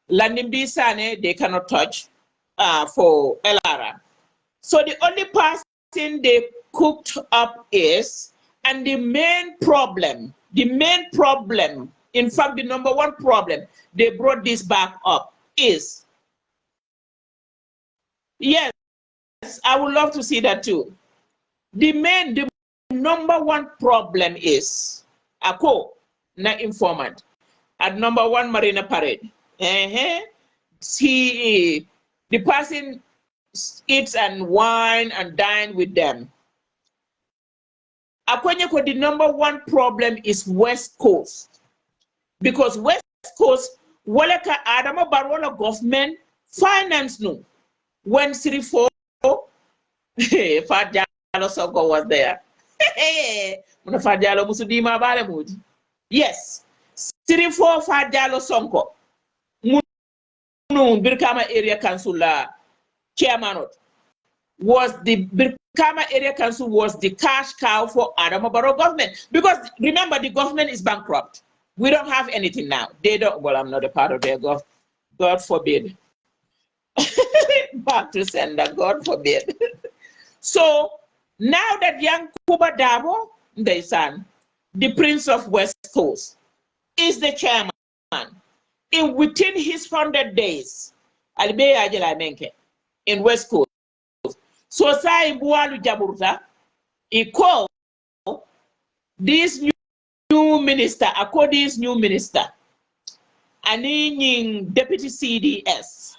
S1: Landimbi Sane they cannot touch for Elara. So the only person they cooked up is, and the main problem, in fact the number one problem they brought this back up is, yes, I would love to see that too. The number one problem is Ako na informant at number one Marina Parade. The person eats and wine and dine with them. Akwenyeko, the number one problem is West Coast. Because West Coast, waleka Adama Barrow government finance no. When Sirifo Fat Sonko was there. Yes. Sirifo Fat Sonko. Birkama Area Council chairman was the Birkama Area Council was the cash cow for Adama Barrow government. Because remember, the government is bankrupt. We don't have anything now. They don't, well, I'm not a part of their government. God forbid. Back to sender, God forbid. So now that young 𝒂𝒄𝒏, their son, the Prince of West Coast, is the chairman. Within his 100 days, in West Coast. So Sai Bualu Jaburta, he called this new minister, this new minister, and deputy CDS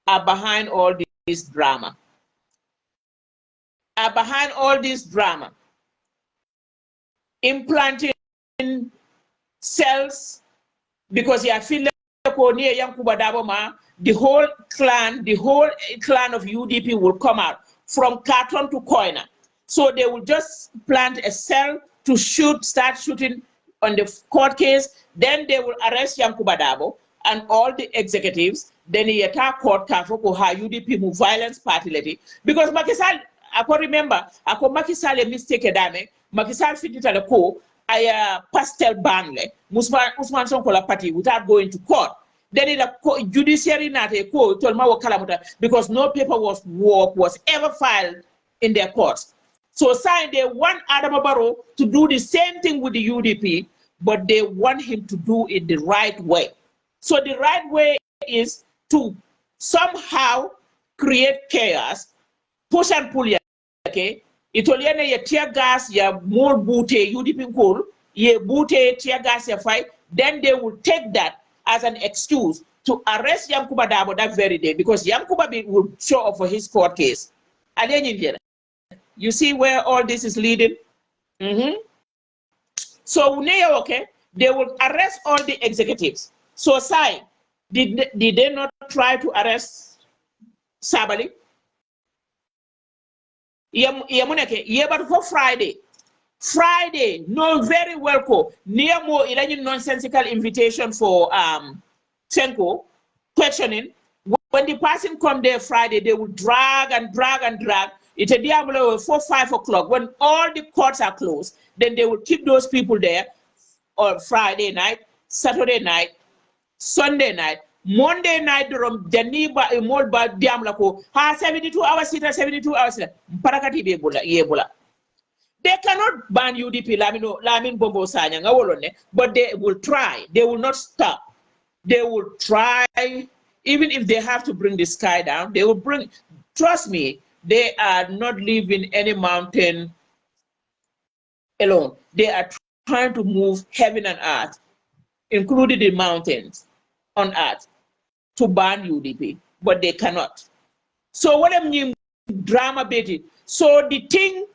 S1: are behind all this drama. Implanting cells because you feel near young 𝒂𝒑𝒏, the whole clan of UDP will come out from Carton to Koina. So they will just plant a cell to start shooting on the court case. Then they will arrest young 𝒂𝒑𝒏 and all the executives. Then he attack court for UDP move violence party lady. Because Macky Sall, I can remember, Macky Sall a mistake dame, Macky Sall fit it at the co, pastel banle, Ousmane Sonko la party without going to court. Then in the judiciary not a court told Kalamuta because no paperwork was ever filed in their courts. So they want Adama Barrow to do the same thing with the UDP, but they want him to do it the right way. So the right way is to somehow create chaos, push and pull. Okay, Italiana ya tear gas ya more booty UDP cool, ye booty tear gas ya fight. Then they will take that as an excuse to arrest 𝒂𝒄𝒏 that very day because 𝒂𝒄𝒏 will show up for his court case. You see where all this is leading? So okay, they will arrest all the executives. So, Sai, did they not try to arrest Sabali? But for Friday, no, very well ko. Near more nonsensical invitation for Senko questioning. When the person come there Friday, they will drag and drag and drag. It's a diablo 4-5 o'clock. When all the courts are closed, then they will keep those people there on Friday night, Saturday night, Sunday night, Monday night, Janiba Molba Diamlako, 72 hours, 72 hours. Parakati Yebola. They cannot ban UDP Lamin Bombo Sanya, but they will try. They will not stop. They will try, even if they have to bring the sky down, they will bring, trust me, they are not leaving any mountain alone. They are trying to move heaven and earth, including the mountains on earth, to ban UDP, but they cannot. So what I mean, drama bit. So the thing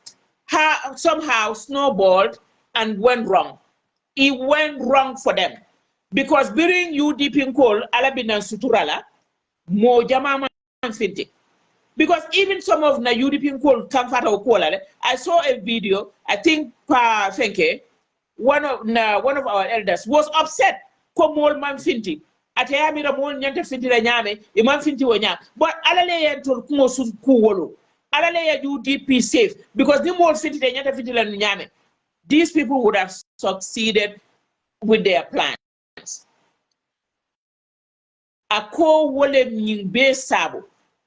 S1: somehow snowballed and went wrong. It went wrong for them. Because during UDP call, Alabinan Suturala, mo jama finti. Because even some of the UDP call Kamfata call, I saw a video, I think Fenke, one of our elders was upset. Komol man finti. Atayamira mol nyante finti la nyame, iman finti wonya. But alale yentol kumo su kuwolo. Alale UDP safe. Because the more finti la nyante finti la nyame. These people would have succeeded with their plan. Ako wole nyingbe sabo.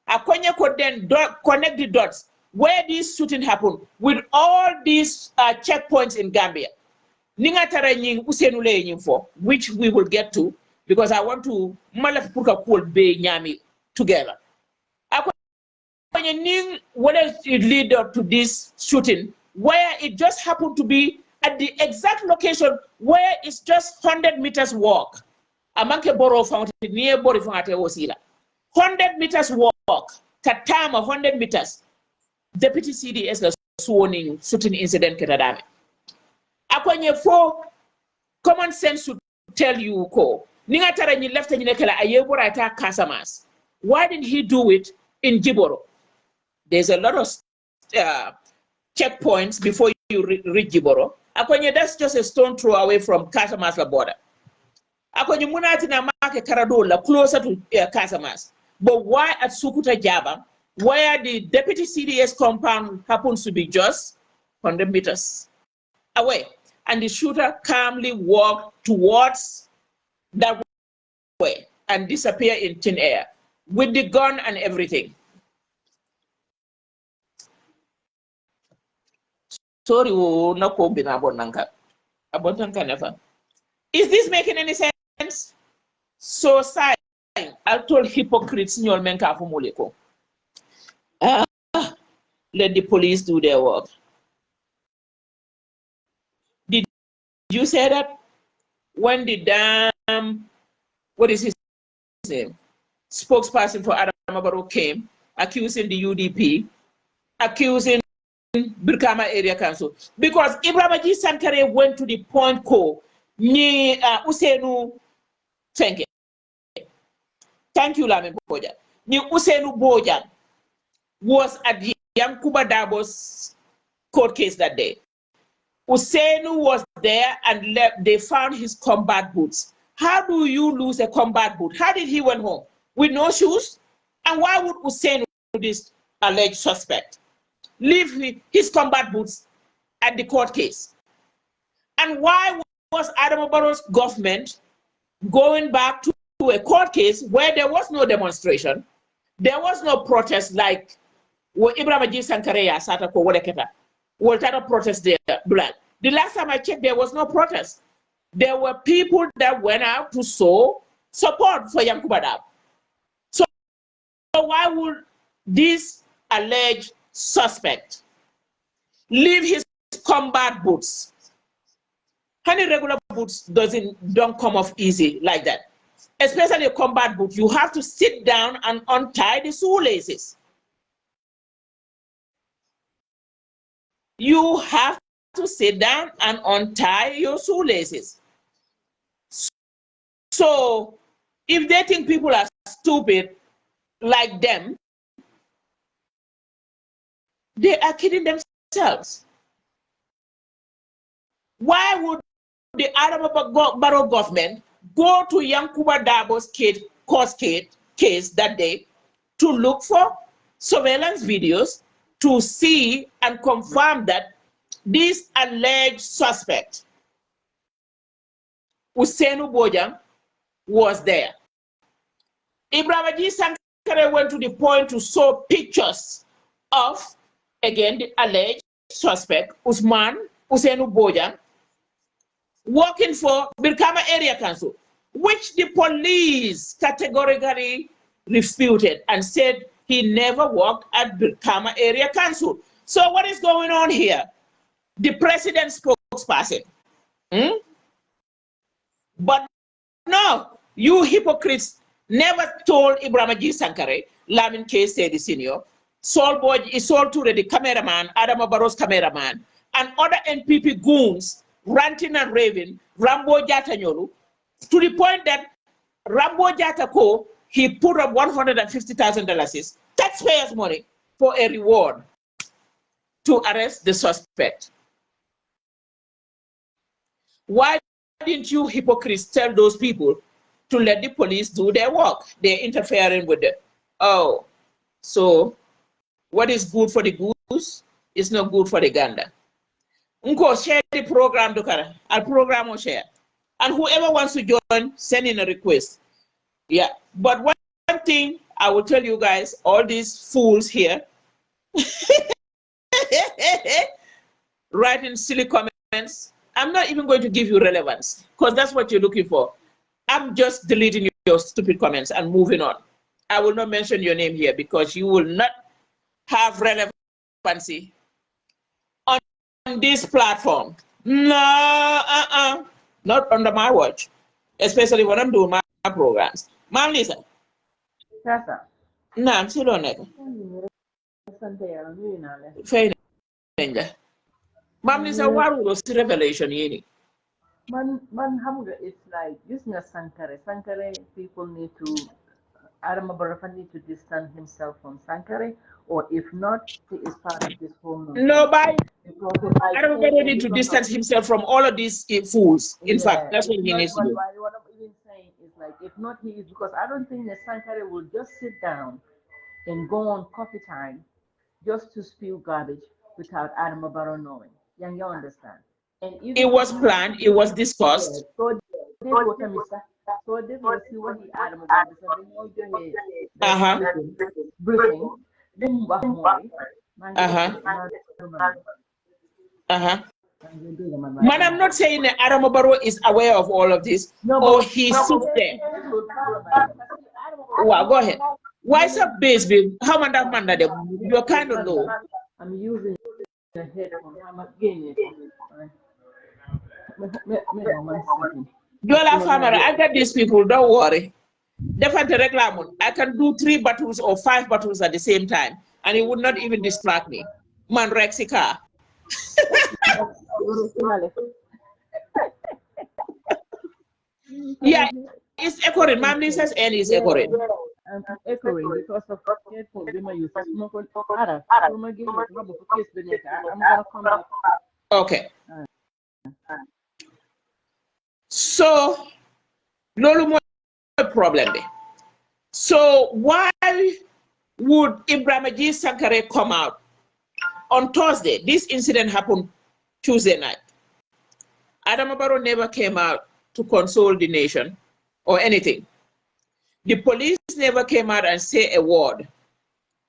S1: Akonye ko then connect the dots where this shooting happened with all these checkpoints in Gambia. Ninga tara nying usenule nying for, which we will get to, because I want to malapuka cool be nyami together. Akonye ning what else it lead up to this shooting, where it just happened to be at the exact location where it's just 100 meters walk. Amanke Borough Fountain near Borough Fountain Osila. 100 meters walk. Katama 100 meters. Deputy CDS was sworn in shooting incident Ketadame. Akwenye for common sense should tell you ko. Ninga tara ni left ni nekala ayebora ata Kasamas. Why didn't he do it in Jiboro? There's a lot of checkpoints before you reach Jiboro. Akwenye, that's just a stone throw away from Casamas border. Akwenye munati na make Karadola closer to Casamas. But why at Sukuta Jaba, where the deputy CDS compound happens to be just 100 meters away, and the shooter calmly walked towards that way and disappear in thin air with the gun and everything. Sorry, is this making any sense? So, I told hypocrites, let the police do their work. Did you say that when the damn, what is his name, spokesperson for Adam Abaro came, accusing the UDP, accusing Brikama Area Council, because Ibrahim Sankare went to the point ni Usenu Fenke. Thank you, Lamin Boja. Ni Usenu Boja was at the Yankuba Dabo's court case that day. Usenu was there and they found his combat boots. How do you lose a combat boot? How did he went home? With no shoes? And why would Usenu, this alleged suspect, leave his combat boots at the court case? And why was Adam Barrow's government going back to a court case where there was no demonstration, there was no protest like what Ibrahim Sankareya Satako Wadeketa, what type of protest there? The last time I checked, there was no protest. There were people that went out to show support for Yankuba Dab. So why would this alleged suspect leave his combat boots? Any regular boots don't come off easy like that. Especially a combat boot, you have to sit down and untie the shoelaces. You have to sit down and untie your shoelaces. So if they think people are stupid like them, they are kidding themselves. Why would the Adama Barrow government go to Yankuba Dabo's case that day to look for surveillance videos to see and confirm that this alleged suspect, Usainu Bojang, was there? 𝒂𝒏 Sankare went to the point to show pictures of, again, the alleged suspect, Usainu Bojang, working for Brikama Area Council, which the police categorically refuted and said he never worked at Brikama Area Council. So what is going on here? The president's spokesperson. But no, you hypocrites never told 𝒂𝒏 Sankare, Lamin K. said the senior, Sol Ture, the cameraman, Adama Barrow's cameraman, and other NPP goons ranting and raving, Rambo Jata Nyolu, to the point that Rambo Jata Co, he put up $150,000, taxpayers' money, for a reward to arrest the suspect. Why didn't you hypocrites tell those people to let the police do their work? They're interfering with it. Oh, so what is good for the goose is not good for the gander. Unko share the program, Dokara. I'll program or share. And whoever wants to join, send in a request. Yeah. But one thing I will tell you guys, all these fools here, writing silly comments, I'm not even going to give you relevance, because that's what you're looking for. I'm just deleting your stupid comments and moving on. I will not mention your name here because you will not have relevancy on this platform. No, not under my watch, especially when I'm doing my programs. Ma'am Lisa.
S3: Yes, sir.
S1: No, I'm still on it. Fair enough. Ma'am Lisa, what was the revelation?
S3: Man, it's like using a Sankare. People need to, Adama Barrow need to distance himself from Sankare, or if not, he is part of this whole nonsense.
S1: Nobody. Adama Barrow need to distance himself from all of these fools. In fact, that's what he needs to do.
S3: What I'm even saying is like, if not, he is, because I don't think that Sankare will just sit down and go on coffee time just to spew garbage without Adama Barrow knowing. You understand? And
S1: it was planned, it was discussed.
S3: So they will see what he Adama Barrow, so they know briefing.
S1: Man, I'm not saying that Adama Barrow is aware of all of this, or he sits there. Wow, go ahead. Why is that base bill? How many you're kind of low.
S3: I'm using the headphone. I'm getting it.
S1: Dola Farmer, I got these people, don't worry. Definitely reclaim. I can do 3 battles or 5 battles at the same time, and it would not even distract me. Man, 𝒂𝒐𝒏𝒂𝒏. Yeah, it's echoing. Ma'am Lisa's end is echoing.
S3: I'm echoing because of headphone. I'm gonna come back.
S1: Okay. So, no more problem there. So, why would 𝒂𝒏 Sankare come out on Thursday? This incident happened Tuesday night. Adama Barrow never came out to console the nation or anything. The police never came out and say a word.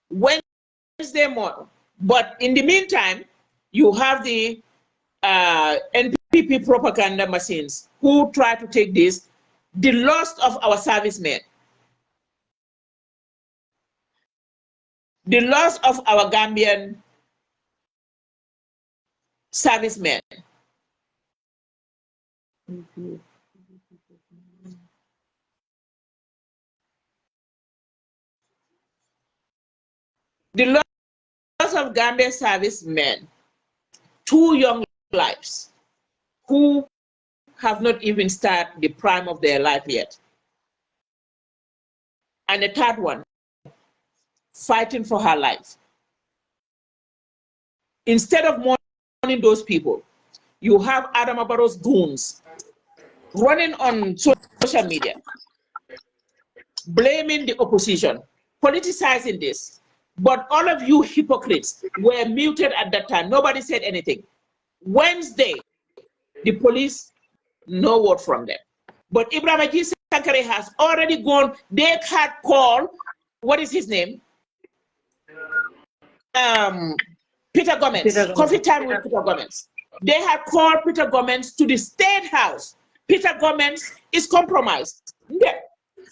S1: Wednesday morning. But in the meantime, you have the NPP propaganda machines who try to take this, the loss of our servicemen, the loss of our Gambian servicemen. The loss of Gambian servicemen, 2 young lives who have not even started the prime of their life yet. And the third one, fighting for her life. Instead of mourning those people, you have Adama Barrow's goons running on social media, blaming the opposition, politicizing this. But all of you hypocrites were muted at that time. Nobody said anything. Wednesday, the police, no word from them. But 𝒂𝒄𝒄𝒏 has already gone. They had called, what is his name? Peter Gomez, coffee time with Peter Gomez. They had called Peter Gomez to the State House. Peter Gomez is compromised. Yeah.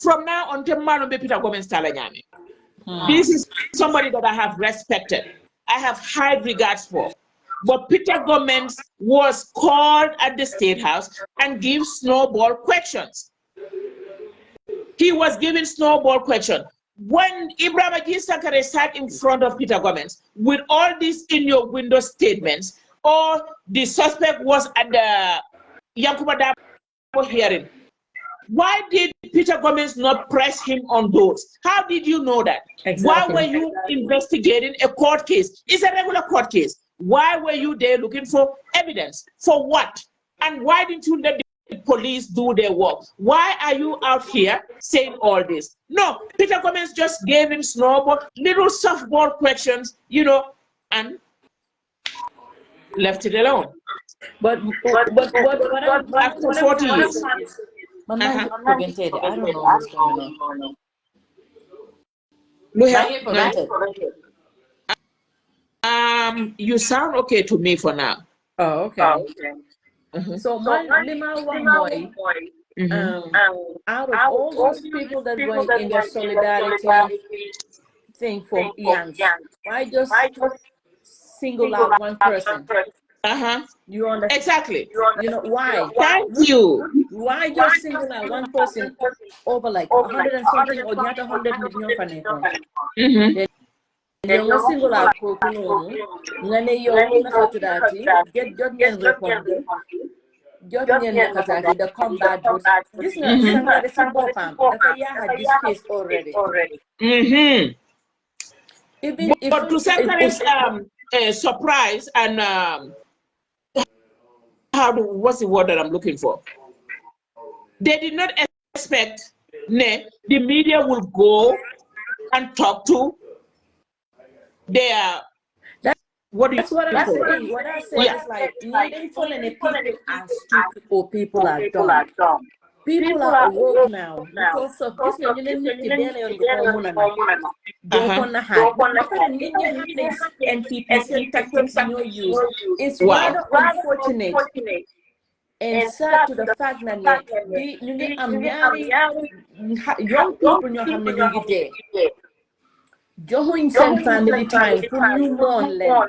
S1: From now until Malumbe Peter Gomez Talanyami. This is somebody that I have respected. I have high regards for. But Peter Gomez was called at the State House and gave snowball questions. He was giving snowball questions. When 𝒂𝒂𝒂𝒏 sat in front of Peter Gomez with all these in your window statements, or the suspect was at the Yankuba Dabo hearing, why did Peter Gomez not press him on those? How did you know that? Exactly. Why were you investigating a court case? It's a regular court case. Why were you there looking for evidence? For what? And why didn't you let the police do their work? Why are you out here saying all this? No, Peter Gomez just gave him snowball, little softball questions, you know, and left it alone.
S3: But
S1: after 40 years.
S3: I don't know what's going
S1: on. You sound okay to me for now.
S3: Oh, okay. So my lima one boy, out of all those people that went in the solidarity thing for Ians, why just single out one person? You understand?
S1: Exactly.
S3: You know why?
S1: Thank you.
S3: Why just single out one person over like 100 and something or not 100 million financial? Then you single out Kokuno, Nane Yon Fatudati, get Jodian Repond, Jodian Nakataki, the combat boots. This is not a simple farm. I had this case already. Even if
S1: but to 𝒂𝒂𝒃𝒃 surprise and what's the word that I'm looking for? They did not expect the media will go and talk to their. That's what I'm saying.
S3: What I say is like needing for any people are stupid or people are dumb. People are awoke now because of this. They're on the high. NPPC tactics you use. It's rather unfortunate and sad to the fact that young people in your family Join send family time for you one len.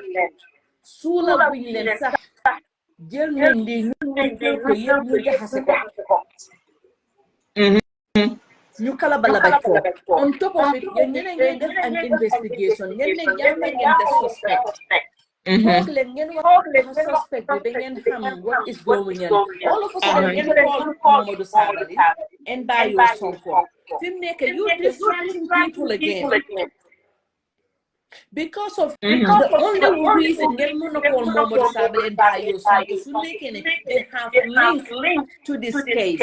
S3: Sula Willen Sa German the you calabalabako. On top of it, you're getting an investigation, you're getting the suspect. Suspect what is going on. All of a sudden, you call and buy your song for. Filmmaker, you distracting people again. Because of the only reason they call Momo Sable and buy your song is making it, they have linked to this case.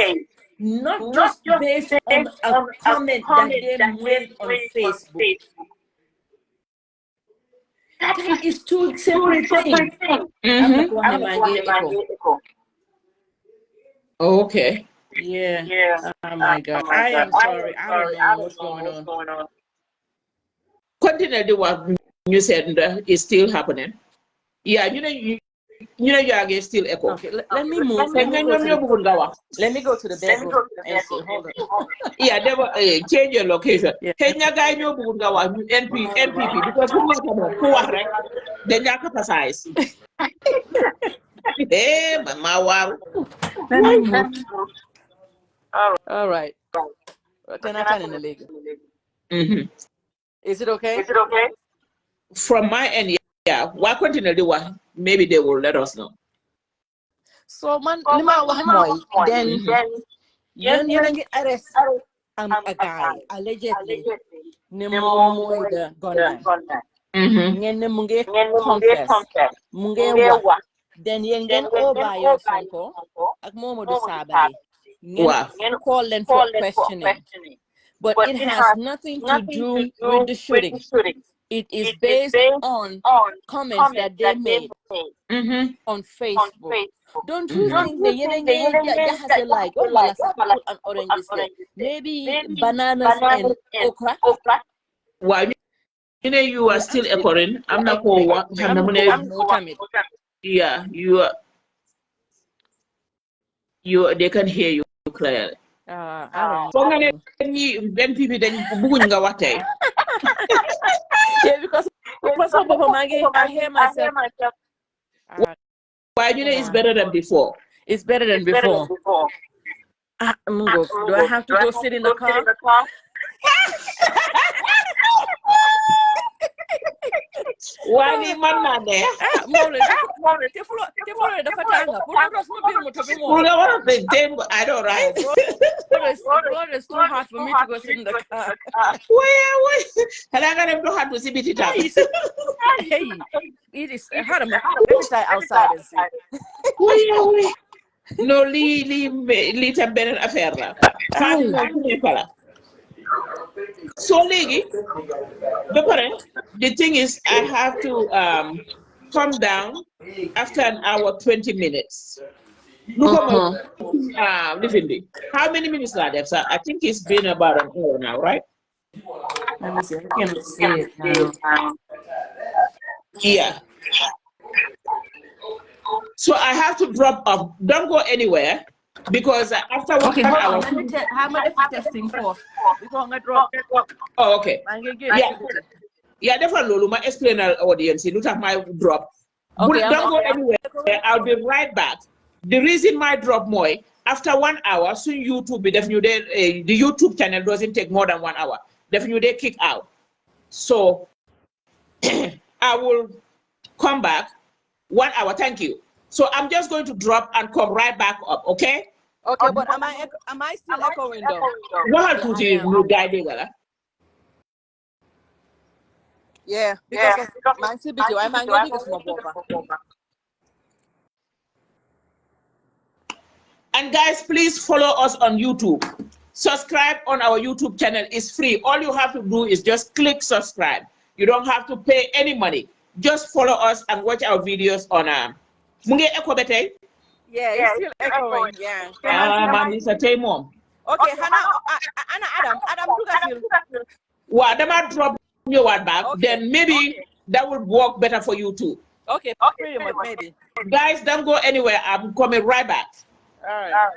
S3: Not just based on a comment that they made on Facebook. That is two separate things.
S1: Okay.
S3: Yeah. Oh my God. I am sorry. I don't know what's going on.
S1: Continue the work you said is still happening. Yeah, you are still echo.
S3: Okay, let me move. Let me go to the bedroom and see. Hold on.
S1: Yeah, they will change your location. Kenya guy no bugawa NPP because we make them correct. Then you capacitize. Eh, mama wow.
S3: Let me move. All right. Can I turn in the leg? Is it okay?
S1: From my end, yeah. Why continue the one? Maybe they will let us know.
S3: So man, lima wax moy then yéen a ngi arrest a guy allegedly ne moom mooy the gunman. ngeen ne mu ngi confess mu ngi wax then yéen ngeen overyo Sonko ak Momodou Sabally ngeen call them for questioning, but it has nothing to do with the shooting. It is based on comments that they made on Facebook. Don't you think the yenenge jahase like oh apple and oranges there? Maybe bananas and okra?
S1: Why you are still echoing? I'm not going to yeah, you they can hear you clearly.
S3: I don't know.
S1: When people then
S3: yeah, because I hear myself.
S1: Why do you know it's better than before?
S3: It's better than before. Mungo, do I have to go sit in the car?
S1: Why ni mama ne? I don't right.
S3: It's too hard for me to go sit in the car.
S1: Why? And I got him to have to see it up.
S3: Hey, it is hard. Let me try outside and see.
S1: Why? No, li tambenen affaire la. So lady, the thing is I have to come down after an hour 20 minutes. How many minutes are there, sir? I think it's been about an hour now, right?
S3: Let me see. I can't see it now.
S1: Yeah. So I have to drop off. Don't go anywhere because after 1 hour.
S3: Let me check. How much are testing for? Before I drop.
S1: Oh, okay. Yeah, definitely. Lulu, my explain our audience. Look at my drop. Okay, don't go anywhere. I'll be right back. The reason my drop more after 1 hour, soon YouTube definitely the YouTube channel doesn't take more than 1 hour. Definitely they kick out. So I will come back 1 hour. Thank you. So I'm just going to drop and come right back up. Okay.
S3: Okay, but am I still echoing though?
S1: What to do you guide?
S3: Yeah, because my CBT, I'm angry because my
S1: And guys, please follow us on YouTube. Subscribe on our YouTube channel. It's free. All you have to do is just click subscribe. You don't have to pay any money. Just follow us and watch our videos on Munge Echo Bete?
S3: Yeah, it's still echoing. Yeah.
S1: Mr. Mom.
S3: Okay, Anna Adam Tugasil.
S1: Well, Adam drop your word back, then maybe that would work better for you too.
S3: Okay, pretty much maybe.
S1: Guys, don't go anywhere. I'm coming right back.
S3: All right.